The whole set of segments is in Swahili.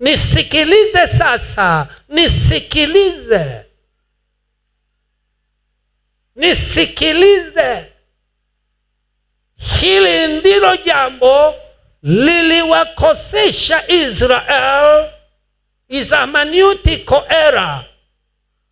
Nisikilize sasa, nisikilize. Hili ndilo jambo liliwakosesha Israel is a hermeneutical error.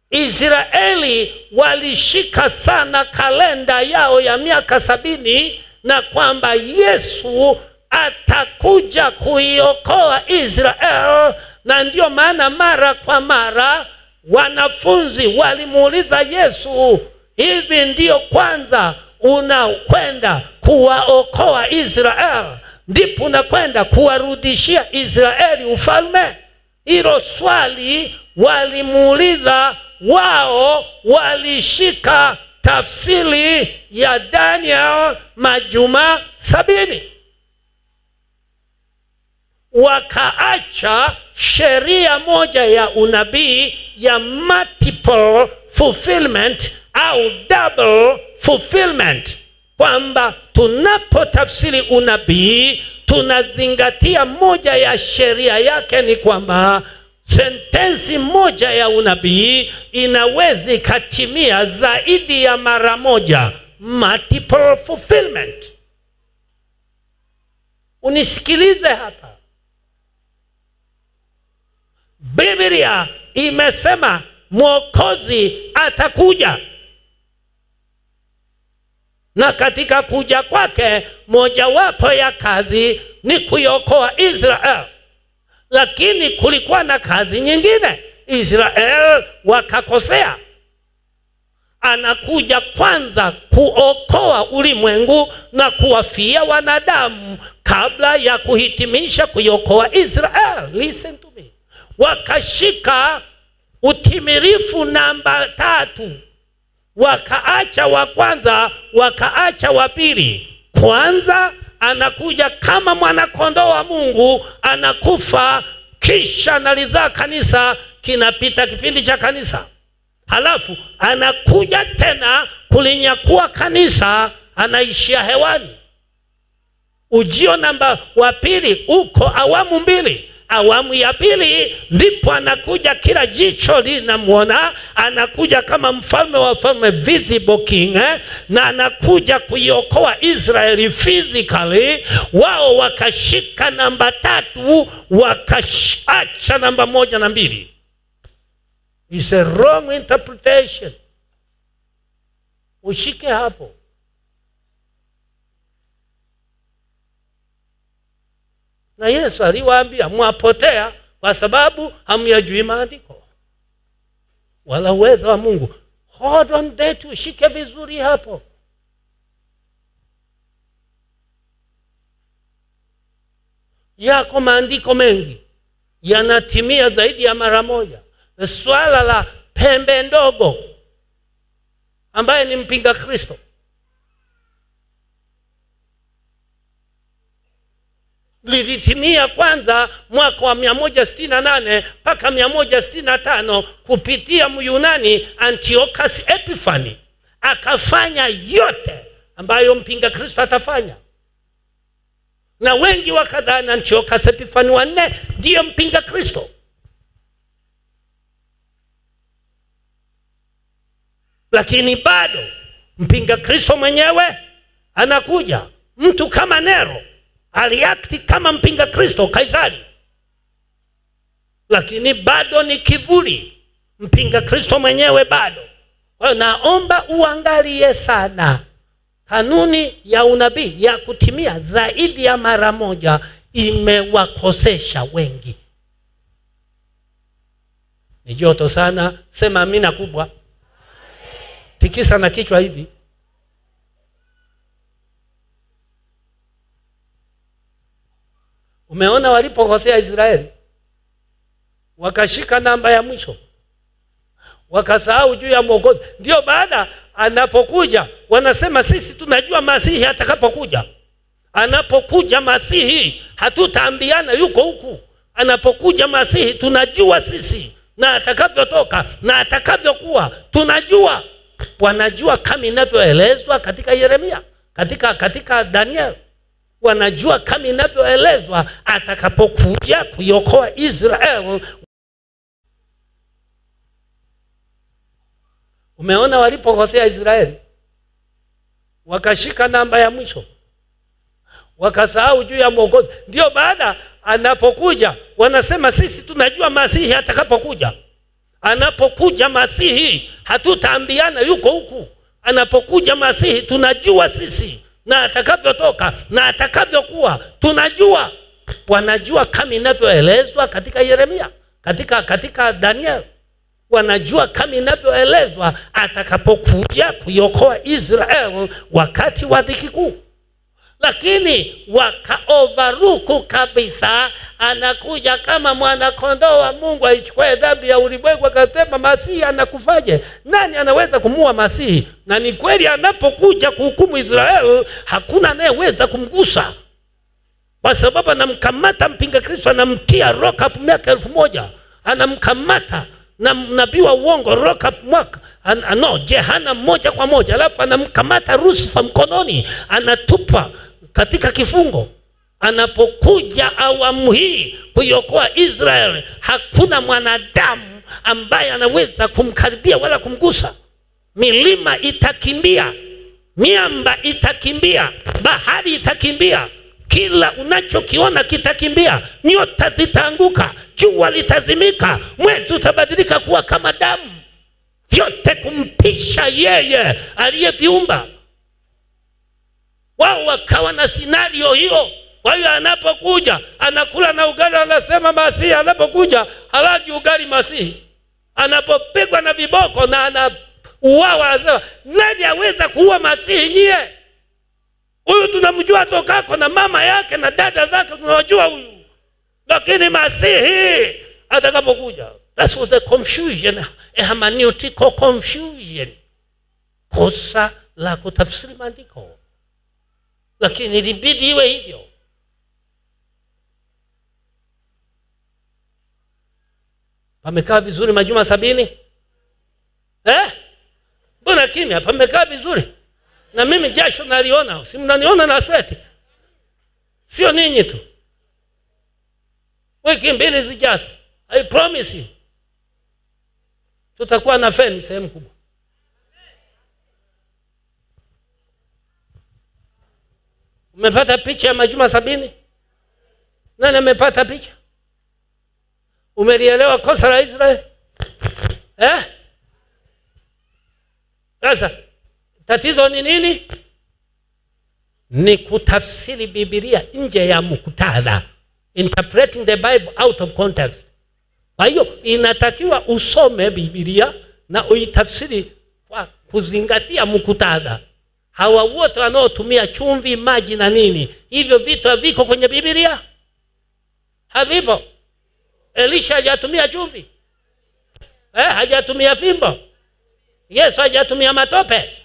Israeli walishika sana kalenda yao ya miaka 70 na kwamba Yesu atakuja kuiokoa Israel, na ndio maana mara kwa mara wanafunzi walimuuliza Yesu, hivi ndio kwanza unakwenda kuwaokoa Israel, ndipo unakwenda kuwarudishia Israeli ufalme? Hilo swali walimuuliza. Wao walishika tafsiri ya Daniel majuma 70, wakaacha sheria moja ya unabii ya multiple fulfillment au double fulfillment, kwamba tunapotafsiri unabii tunazingatia moja ya sheria yake ni kwamba sentensi moja ya unabii inaweza ikatimia zaidi ya mara moja, multiple fulfillment. Unisikilize hapa. Biblia imesema Mwokozi atakuja, na katika kuja kwake mojawapo ya kazi ni kuiokoa Israel. Lakini kulikuwa na kazi nyingine. Israel wakakosea. Anakuja kwanza kuokoa ulimwengu na kuwafia wanadamu kabla ya kuhitimisha kuiokoa Israel. Listen to me. Wakashika utimilifu namba 3. Wakaacha wa kwanza, wakaacha wa pili. Kwanza anakuja kama mwanakondoo wa Mungu, anakufa, kisha analizaa kanisa, kinapita kipindi cha kanisa. Halafu anakuja tena kulinyakua kanisa, anaishia hewani. Ujio namba wa pili uko awamu 2. Awamu ya pili ndipo anakuja, kila jicho linamuona, anakuja kama mfalme wa falme, visible king, na anakuja kuiokoa Israeli physically. Wao wakashika namba 3, wakaacha namba 1 na 2. It's a wrong interpretation. Ushike hapo. Na Yesu aliwaambia, mwapotea kwa sababu hamyajui maandiko wala uwezo wa Mungu. Hold on that, ushike vizuri hapo. Yako maandiko mengi yanatimia zaidi ya mara moja. Swala la pembe ndogo ambaye ni mpinga Kristo, lilitimia kwanza mwaka wa 168 mpaka 165 kupitia Myunani Antiochus Epiphanes. Akafanya yote ambayo mpinga Kristo atafanya, na wengi wakadhani Antiochus Epiphanes wa 4 ndiyo mpinga Kristo. Lakini bado mpinga Kristo mwenyewe anakuja. Mtu kama Nero aliakti kama mpinga Kristo, Kaisari, lakini bado ni kivuli. Mpinga Kristo mwenyewe bado. Kwa naomba uangalie sana. Kanuni ya unabii ya kutimia zaidi ya mara moja imewakosesha wengi. Ni joto sana, sema amina kubwa. Tikisa na kichwa hivi. Umeona walipokosea Israeli? Wakashika namba ya mwisho, wakasahau juu ya Mwokozi. Ndio baada anapokuja wanasema sisi tunajua Masihi atakapokuja. Anapokuja Masihi hatutaambiana yuko huku. Anapokuja Masihi tunajua sisi, na atakavyotoka na atakavyokuwa tunajua. Wanajua kama inavyoelezwa katika Yeremia, katika Daniel. wanajua kama inavyoelezwa atakapokuja kuiokoa Israeli. Umeona walipokosea Israeli, wakashika namba ya mwisho, wakasahau juu ya Mwokozi. Ndio baada anapokuja wanasema sisi tunajua Masihi atakapokuja. Anapokuja Masihi hatutaambiana yuko huku. Anapokuja Masihi tunajua sisi, na atakavyotoka na atakavyokuwa tunajua. Wanajua kama inavyoelezwa katika Yeremia, katika Daniel. Wanajua kama inavyoelezwa atakapokuja kuiokoa Israeli wakati wa dhiki kuu. Lakini wakaovaruku kabisa, anakuja kama mwana kondoo wa Mungu aichukue dhambi ya ulimwengu. Akasema Masihi anakufaje? Nani anaweza kumua Masihi? Na ni kweli anapokuja kuhukumu Israeli hakuna anayeweza kumgusa, kwa sababu anamkamata mpinga Kristo, anamtia rock up miaka 1000, anamkamata na nabii wa uongo rock up jehana moja kwa moja, alafu anamkamata Lucifer mkononi, anatupa katika kifungo. Anapokuja awamu hii kuiokoa Israeli, hakuna mwanadamu ambaye anaweza kumkaribia wala kumgusa. Milima itakimbia, miamba itakimbia, bahari itakimbia, kila unachokiona kitakimbia, nyota zitaanguka, jua litazimika, mwezi utabadilika kuwa kama damu, vyote kumpisha yeye aliyeviumba. Wao wakawa na scenario hiyo. Kwa hiyo anapokuja anakula na ugali, anasema Masihi anapokuja halaji ugali Masihi. Anapopigwa na viboko na anauawa, anasema nani aweza kuua Masihi nyie? Huyu tunamjua tokako na mama yake na dada zake tunajua huyu. Lakini Masihi atakapokuja, that was a confusion, a hermeneutical confusion. Kosa la kutafsiri maandiko. Lakini ilibidi iwe hivyo. Pamekaa vizuri majuma 70? Mbona kimya? Pamekaa vizuri. Na mimi jasho naliona, si mnaniona na sweti? Sio ninyi tu. Wiki 2 zijazo, I promise you, tutakuwa na feni sehemu kubwa. Umepata picha ya majuma 70? Nani amepata picha? Umelielewa kosa la Israeli? Sasa tatizo ni nini? Ni kutafsiri Biblia nje ya muktadha, interpreting the Bible out of context. Kwa hiyo inatakiwa usome Biblia na uitafsiri kwa kuzingatia muktadha. Hawa wote wanaotumia chumvi, maji na nini, hivyo vitu haviko kwenye Biblia? Havipo. Elisha hajatumia chumvi, hajatumia fimbo. Yesu hajatumia matope.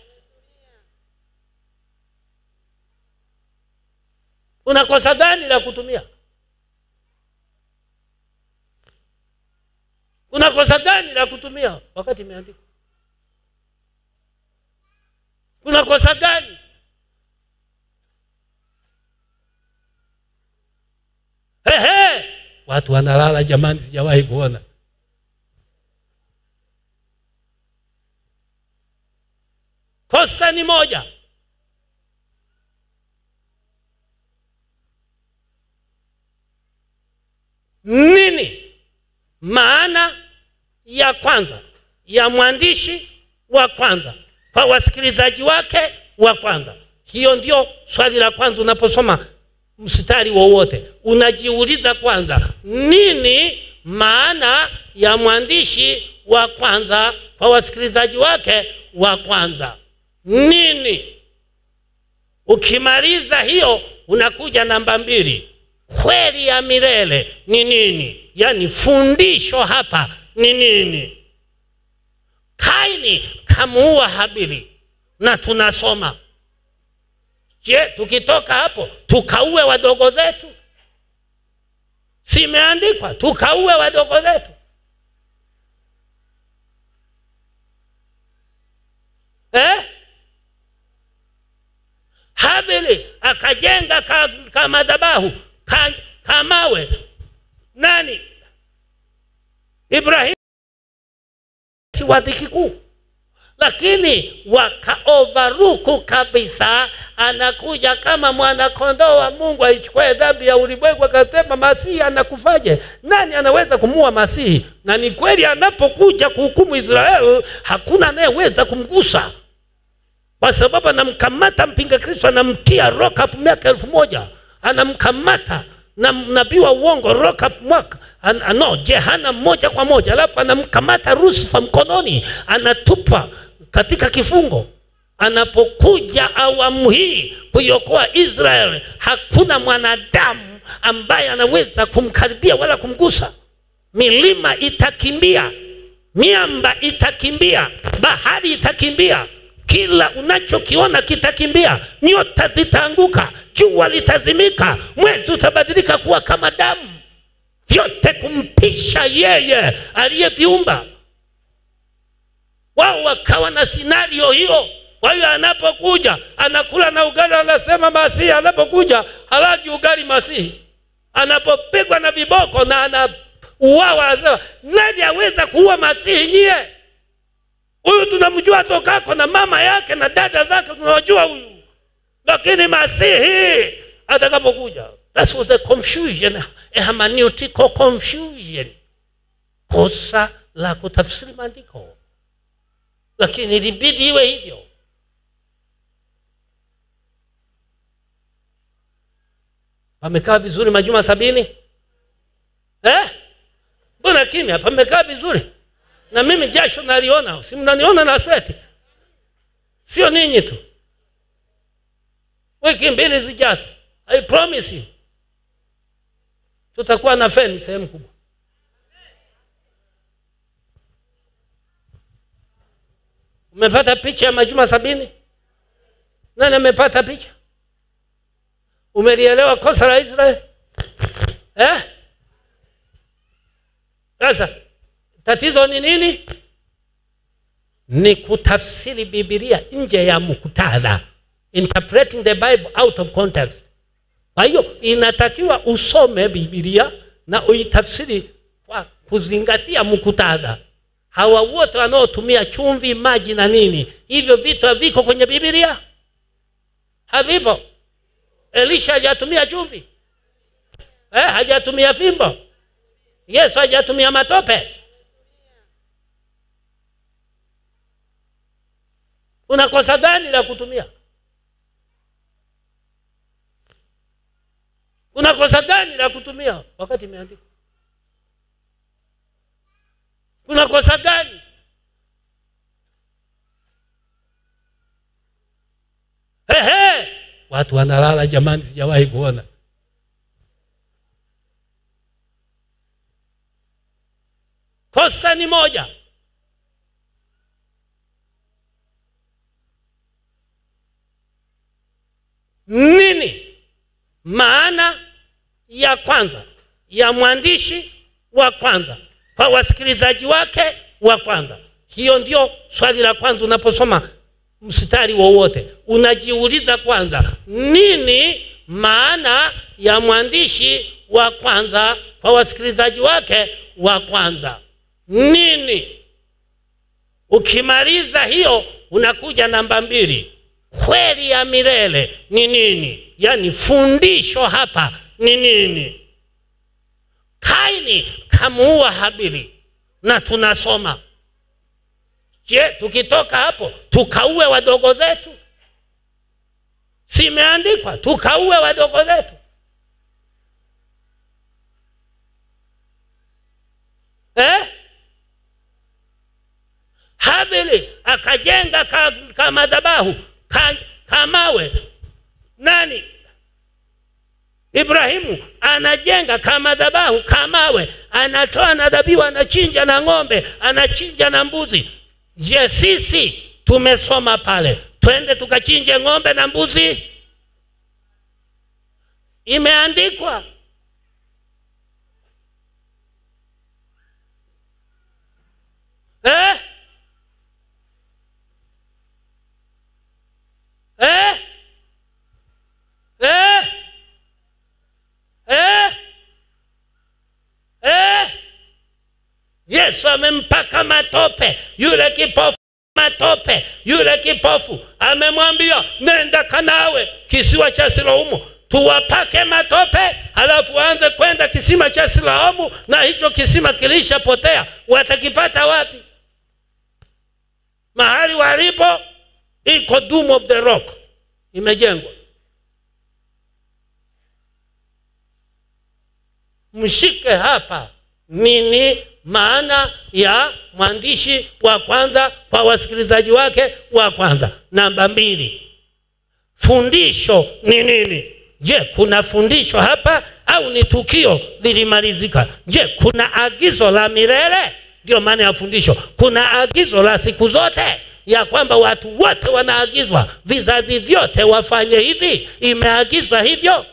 Unakosa gani la kutumia? Unakosa gani la kutumia wakati imeandikwa? Unakosa gani? Watu wanalala jamani, sijawahi kuona. Kosa ni moja. Nini maana ya kwanza ya mwandishi wa kwanza kwa wasikilizaji wake wa kwanza? Hiyo ndio swali la kwanza. Unaposoma mstari wowote unajiuliza kwanza, nini maana ya mwandishi wa kwanza kwa wasikilizaji wake wa kwanza? Nini? Ukimaliza hiyo unakuja namba 2. Kweli ya milele ni nini? Yaani fundisho hapa ni nini? Kaini kamuua Habili na tunasoma. Je, tukitoka hapo tukaue wadogo zetu? Si imeandikwa tukaue wadogo zetu? Habili akajenga ka madhabahu ka mawe. Nani? Ibrahimu wa dhiki kuu. Lakini wakaovaruku kabisa. Anakuja kama mwana kondoo wa Mungu aichukue dhambi ya ulimwengu. Akasema Masihi anakufaje? Nani anaweza kumua Masihi? Na ni kweli anapokuja kuhukumu Israeli hakuna anayeweza kumgusa, kwa sababu anamkamata mpinga Kristo, anamtia rock up miaka 1000. Anamkamata na nabii wa uongo rock up mwaka jehanamu moja kwa moja. Alafu anamkamata Lucifer mkononi, anatupa katika kifungo. Anapokuja awamu hii kuiokoa Israeli, hakuna mwanadamu ambaye anaweza kumkaribia wala kumgusa. Milima itakimbia, miamba itakimbia, bahari itakimbia, kila unachokiona kitakimbia, nyota zitaanguka, jua litazimika, mwezi utabadilika kuwa kama damu, vyote kumpisha yeye aliyeviumba. Wao wakawa na scenario hiyo. Kwa hiyo anapokuja anakula na ugali, anasema Masihi anapokuja halaji ugali Masihi. Anapopigwa na viboko na anauawa, anasema nani aweza kuua Masihi nyie? Huyu tunamjua tokako na mama yake na dada zake tunajua huyu. Lakini Masihi atakapokuja, that was a confusion, a hermeneutical confusion. Kosa la kutafsiri maandiko. Lakini ilibidi iwe hivyo. Pamekaa vizuri majuma 70? Mbona kimya? Pamekaa vizuri. Na mimi jasho naliona, si mnaniona na sweti? Sio ninyi tu. Wiki 2 zijazo, I promise you, tutakuwa na feni sehemu kubwa. Umepata picha ya majuma 70? Nani amepata picha? Umelielewa kosa la Israeli? Sasa tatizo ni nini? Ni kutafsiri Biblia nje ya muktadha, interpreting the Bible out of context. Kwa hiyo inatakiwa usome Biblia na uitafsiri kwa kuzingatia muktadha. Hawa wote wanaotumia chumvi, maji na nini, hivyo vitu haviko kwenye Biblia. Havipo. Elisha hajatumia chumvi, hajatumia fimbo. Yesu hajatumia matope. Una kosa gani la kutumia? Una kosa gani la kutumia wakati imeandikwa? Kuna kosa gani? Watu wanalala jamani, sijawahi kuona. Kosa ni moja. Nini maana ya kwanza ya mwandishi wa kwanza kwa wasikilizaji wake wa kwanza? Hiyo ndio swali la kwanza. Unaposoma mstari wowote unajiuliza kwanza, nini maana ya mwandishi wa kwanza kwa wasikilizaji wake wa kwanza? Nini? Ukimaliza hiyo unakuja namba 2. Kweli ya milele ni nini? Yaani fundisho hapa ni nini? Kaini kamuua Habili na tunasoma. Je, tukitoka hapo tukaue wadogo zetu? Si imeandikwa tukaue wadogo zetu? Habili akajenga ka madhabahu ka mawe. Nani? Ibrahimu anajenga ka madhabahu ka mawe, anatoa na dhabihu, anachinja na ng'ombe, anachinja na mbuzi. Je, sisi tumesoma pale twende tukachinje ng'ombe na mbuzi? Imeandikwa. Yesu amempaka matope yule kipofu, matope yule kipofu, amemwambia nenda kanawe kisiwa cha Siloamu, tuwapake matope, halafu aanze kwenda kisima cha Siloamu, na hicho kisima kilishapotea. Watakipata wapi? Mahali walipo iko Dome of the Rock imejengwa. Mshike hapa nini maana ya mwandishi wa kwanza kwa wasikilizaji wake wa kwanza. Namba 2, fundisho ni nini? Je, kuna fundisho hapa au ni tukio lilimalizika? Je, kuna agizo la milele? Ndio maana ya fundisho. Kuna agizo la siku zote ya kwamba watu wote wanaagizwa, vizazi vyote wafanye hivi, imeagizwa hivyo.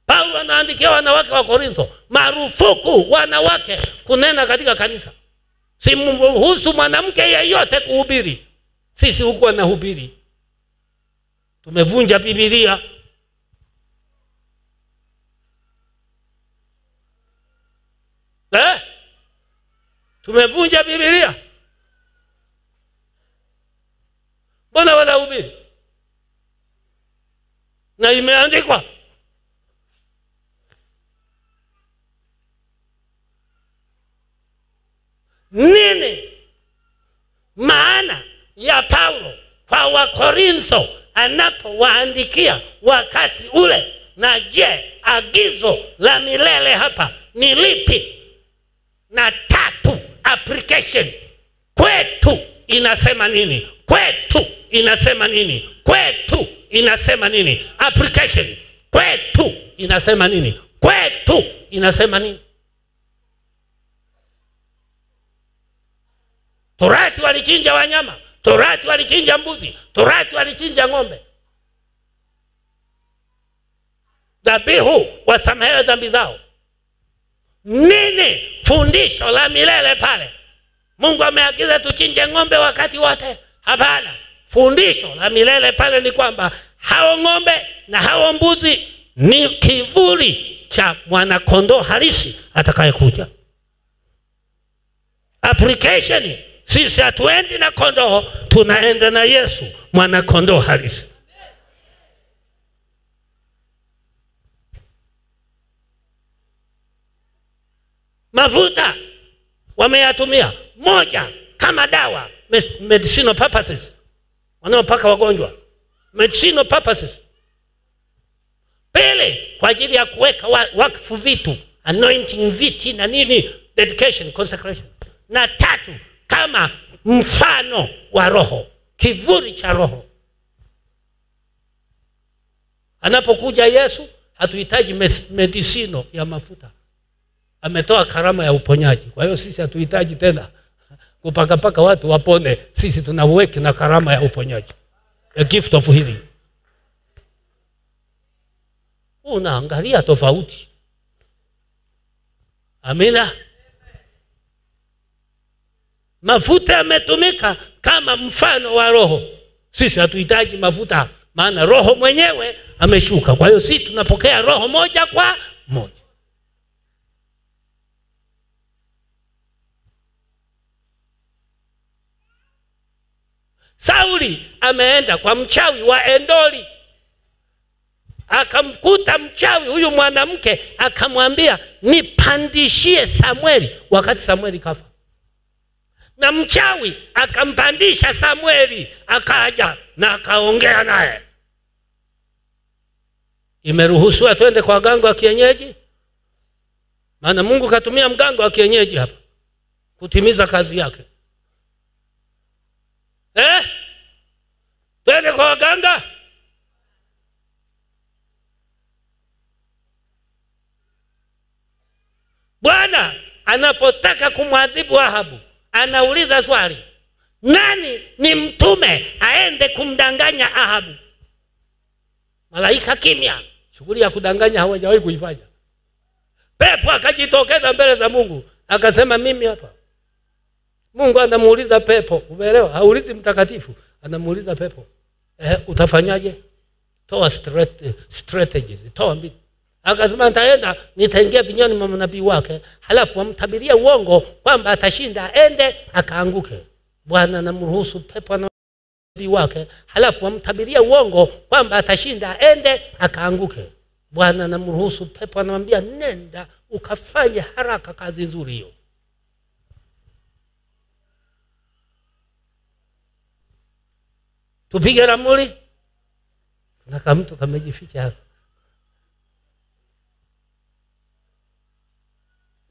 Paulo anaandikia wanawake wa Korintho, marufuku wanawake kunena katika kanisa. Simruhusu mwanamke yeyote kuhubiri. Sisi huku wanahubiri. Tumevunja Biblia. Tumevunja Biblia. Mbona wanahubiri? Na imeandikwa. Nini maana ya Paulo kwa Wakorintho anapowaandikia wakati ule? Na je, agizo la milele hapa ni lipi? Na 3, application. Kwetu inasema nini? Kwetu inasema nini? Kwetu inasema nini? Application. Kwetu inasema nini? Kwetu inasema nini? Torati walichinja wanyama, Torati walichinja mbuzi, Torati walichinja ng'ombe. Dhabihu wasamehewe dhambi zao. Nini fundisho la milele pale? Mungu ameagiza tuchinje ng'ombe wakati wote? Hapana. Fundisho la milele pale ni kwamba hao ng'ombe na hao mbuzi ni kivuli cha mwana kondoo halisi atakayekuja. Application. Sisi hatuendi na kondoo, tunaenda na Yesu, mwana kondoo halisi. Mafuta wameyatumia, moja kama dawa, medicinal purposes, wanaopaka wagonjwa, medicinal purposes. Pili, kwa ajili ya kuweka wakfu vitu, anointing viti na nini, dedication, consecration. Na 3, kama mfano wa roho, kivuli cha roho. Anapokuja Yesu, hatuhitaji medicino ya mafuta. Ametoa karama ya uponyaji. Kwa hiyo sisi hatuhitaji tena kupaka watu wapone. Sisi tunaweka na karama ya uponyaji, a gift of healing. Unaangalia tofauti. Amina. Mafuta yametumika kama mfano wa roho. Sisi hatuhitaji mafuta, maana roho mwenyewe ameshuka. Kwa hiyo sisi tunapokea roho moja kwa moja. Sauli ameenda kwa mchawi wa Endori, akamkuta mchawi huyu mwanamke, akamwambia nipandishie Samueli, wakati Samueli kafa. Na mchawi akampandisha Samueli, akaja na akaongea naye. Imeruhusiwa twende kwa ganga wa kienyeji? Maana Mungu katumia mganga wa kienyeji hapa kutimiza kazi yake. Twende kwa waganga? Bwana anapotaka kumwadhibu Ahabu, anauliza swali, nani ni mtume aende kumdanganya Ahabu? Malaika kimya. Shughuli ya kudanganya hawajawahi kuifanya. Pepo akajitokeza mbele za Mungu, akasema mimi hapa. Mungu anamuuliza pepo, umeelewa? Haulizi mtakatifu, anamuuliza pepo. Utafanyaje? Toa strategies, toa mbinu. Akasema nitaenda nitaingia vinywani mwa manabii wake, halafu amtabiria uongo kwamba atashinda, aende akaanguke. Bwana anamruhusu pepo na nabii wake, halafu amtabiria uongo kwamba atashinda, aende akaanguke. Bwana anamruhusu pepo, anamwambia nenda ukafanye haraka kazi nzuri hiyo. Tupige ramli. Na kama mtu kamejificha hapa.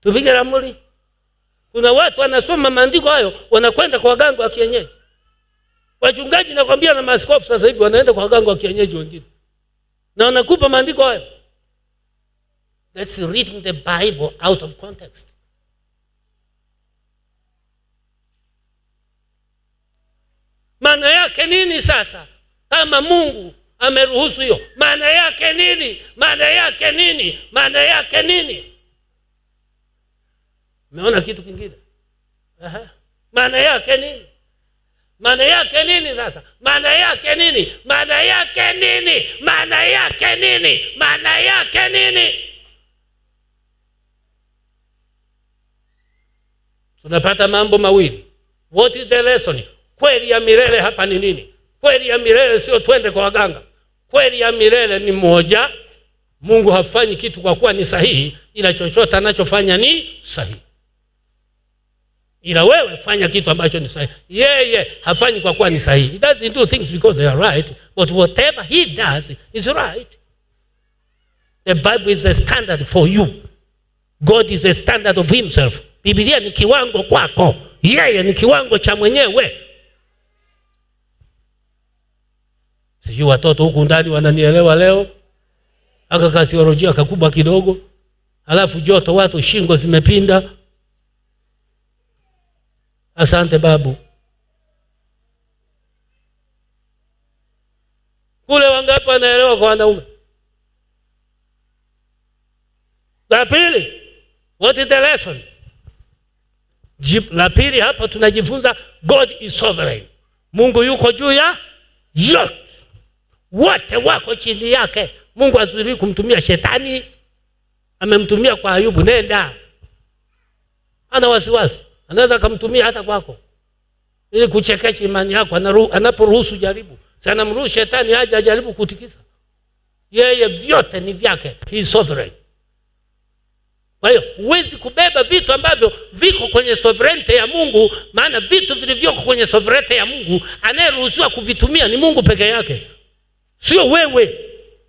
Tupige ramli. Kuna watu wanasoma maandiko hayo wanakwenda kwa waganga wa kienyeji. Wachungaji nakwambia na maaskofu sasa hivi wanaenda kwa waganga wa kienyeji wengine. Na wanakupa maandiko hayo. That's reading the Bible out of context. Maana yake nini sasa? Kama Mungu ameruhusu hiyo, maana yake nini? Maana yake nini? Maana yake nini? Umeona kitu kingine? Maana yake nini? Maana yake nini sasa? Maana yake nini? Maana yake nini? Maana yake nini? Maana yake nini? Tunapata mambo mawili. What is the lesson? Kweli ya milele hapa ni nini? Kweli ya milele sio twende kwa waganga. Kweli ya milele ni moja. Mungu hafanyi kitu kwa kuwa ni sahihi, ila chochote anachofanya ni sahihi. Ila wewe fanya kitu ambacho ni sahihi. Yeye hafanyi kwa kuwa ni sahihi. He doesn't do things because they are right, but whatever he does is right. The Bible is a standard for you. God is a standard of himself. Biblia ni kiwango kwako. Yeye ni kiwango cha mwenyewe. Sijui watoto huku ndani wananielewa leo. Aka theolojia kakubwa kidogo. Halafu joto watu shingo zimepinda. Asante babu. Kule wangapi wanaelewa kwa wanaume? La pili, what is the lesson? La pili hapa tunajifunza God is sovereign. Mungu yuko juu ya yote. Wote wako chini yake. Mungu hazuii kumtumia shetani. Amemtumia kwa Ayubu, nenda. Ana wasiwasi. Anaweza kumtumia hata kwako. Ili kuchekesha imani yako, anaporuhusu jaribu. Sana mruhusu shetani aje ajaribu kutikisa. Yeye vyote ni vyake. He is sovereign. Kwa hiyo huwezi kubeba vitu ambavyo viko kwenye sovereignty ya Mungu, maana vitu vilivyoko kwenye sovereignty ya Mungu anayeruhusiwa kuvitumia ni Mungu peke yake. Sio wewe.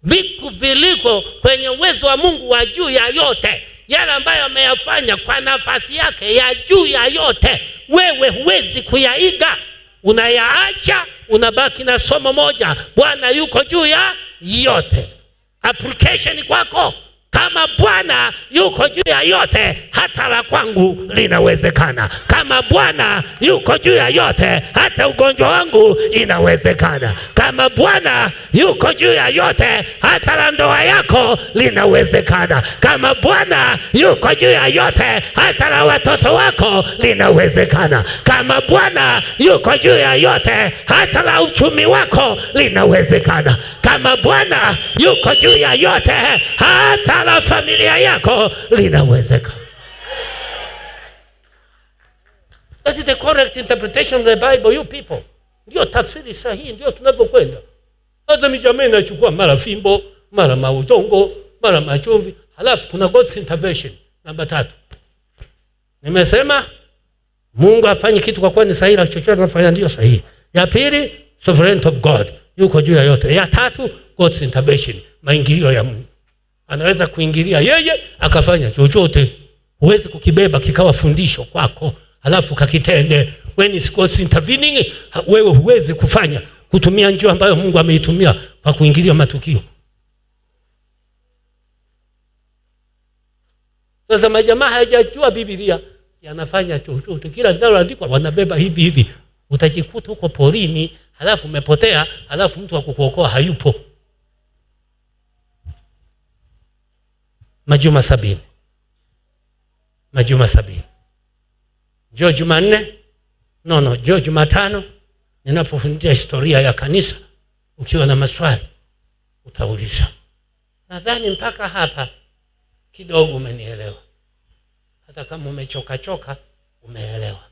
Vitu viliko kwenye uwezo wa Mungu wa juu ya yote, yale ambayo ameyafanya kwa nafasi yake ya juu ya yote, wewe huwezi kuyaiga. Unayaacha, unabaki na somo moja. Bwana yuko juu ya yote. Application kwako. Kama Bwana yuko juu ya yote, hata la kwangu linawezekana. Kama Bwana yuko juu ya yote, hata ugonjwa wangu inawezekana. Kama Bwana yuko juu ya yote, hata la ndoa yako linawezekana. Kama Bwana yuko juu ya yote, hata la watoto wako linawezekana. Kama Bwana yuko juu ya yote, hata la uchumi wako linawezekana. Kama Bwana yuko juu ya yote, hata la familia yako linawezekana. That is the correct interpretation of the Bible, you people. Ndio tafsiri sahihi, ndio tunavyokwenda. Hata mijamii inachukua mara fimbo, mara maudongo, mara machumvi. Halafu kuna God's intervention. Namba 3. Nimesema Mungu hafanyi kitu kwa kuwa ni sahihi, la chochote anafanya ndio sahihi. Ya pili, sovereignty of God. Yuko juu ya yote. Ya tatu, God's intervention. Maingilio ya Mungu. Anaweza kuingilia yeye akafanya chochote. Huwezi kukibeba kikawa fundisho kwako halafu kakitende. When is God's intervening, wewe huwezi kufanya kutumia njia ambayo Mungu ameitumia kwa kuingilia matukio. Sasa majamaa hajajua Biblia, yanafanya chochote. Kila linaloandikwa wanabeba hivi hivi. Utajikuta huko porini, halafu umepotea, halafu mtu wa kukuokoa hayupo. Majuma 70. Majuma 70. Njoo Jumanne. Njoo Jumatano. Ninapofundisha historia ya kanisa, ukiwa na maswali utauliza. Nadhani mpaka hapa kidogo umenielewa. Hata kama umechoka umeelewa.